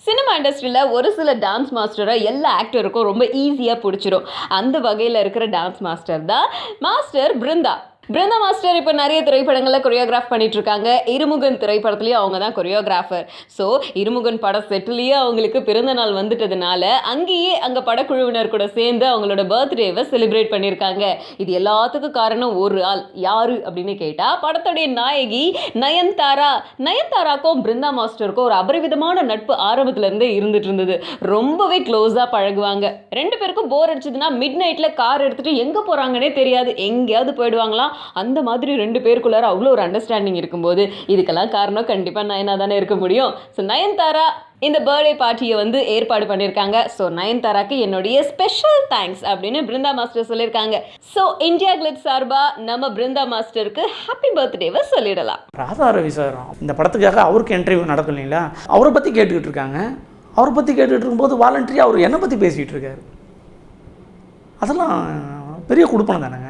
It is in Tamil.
சினிமா இண்டஸ்ட்ரியில் ஒரு சில டான்ஸ் மாஸ்டரை எல்லா ஆக்டருக்கும் ரொம்ப ஈஸியாக பிடிச்சிரும். அந்த வகையில் இருக்கிற டான்ஸ் மாஸ்டர் தான் மாஸ்டர் பிருந்தா. பிருந்தா மாஸ்டர் இப்போ நிறைய திரைப்படங்களில் கொரியோகிராஃப் பண்ணிட்டு இருக்காங்க. இருமுகன் திரைப்படத்துலேயும் அவங்க தான் கொரியோகிராஃபர். ஸோ இருமுகன் பட செட்டிலேயே அவங்களுக்கு பிறந்த நாள் வந்துட்டதுனால அங்கே படக்குழுவினர் கூட சேர்ந்து அவங்களோட பர்த்டேவை செலிப்ரேட் பண்ணியிருக்காங்க. இது எல்லாத்துக்கும் காரணம் ஒரு ஆள். யாரு அப்படின்னு கேட்டால் படத்துடைய நாயகி நயன்தாரா. நயன்தாராக்கும் பிருந்தா மாஸ்டருக்கும் ஒரு அபரிவிதமான நட்பு ஆரம்பத்துலேருந்தே இருந்துட்டு இருந்தது. ரொம்பவே க்ளோஸாக பழகுவாங்க. ரெண்டு பேருக்கும் போர் அடிச்சதுன்னா மிட் நைட்டில் கார் எடுத்துகிட்டு எங்கே போகிறாங்கன்னே தெரியாது, எங்கேயாவது போயிடுவாங்களாம். அந்த மாதிரி ரெண்டு பேருக்குள்ளார அவ்வளோ ஒரு அண்டர்ஸ்டாண்டிங் இருக்கும்போது இதுக்கெல்லாம் காரணம் கண்டிப்பாக நயனா தானே இருக்க முடியும். ஸோ நயன்தாரா இந்த பர்த்டே பார்ட்டியை ஏற்பாடு பண்ணியிருக்காங்க. ஸோ நயன்தாராக்கு என்னுடைய ஸ்பெஷல் தேங்க்ஸ் அப்படின்னு பிருந்தா மாஸ்டர் சொல்லியிருக்காங்க. ஸோ இந்தியா கிளிட்ஸ் சார்பாக நம்ம பிருந்தா மாஸ்டருக்கு ஹாப்பி பர்த்டேவை சொல்லிடலாம். ராதா ரவி சார் இந்த படத்துக்காக அவருக்கு இன்டர்வியூ நடக்கும் இல்லைங்களா, அவரை பற்றி கேட்டுக்கிட்டு இருக்காங்க. அவரை பற்றி கேட்டுக்கிட்டு இருக்கும்போது வாலண்டரியாக அவர் என்னை பற்றி பேசிக்கிட்டு இருக்காரு. அதெல்லாம் பெரிய குடுப்பனம் தானேங்க.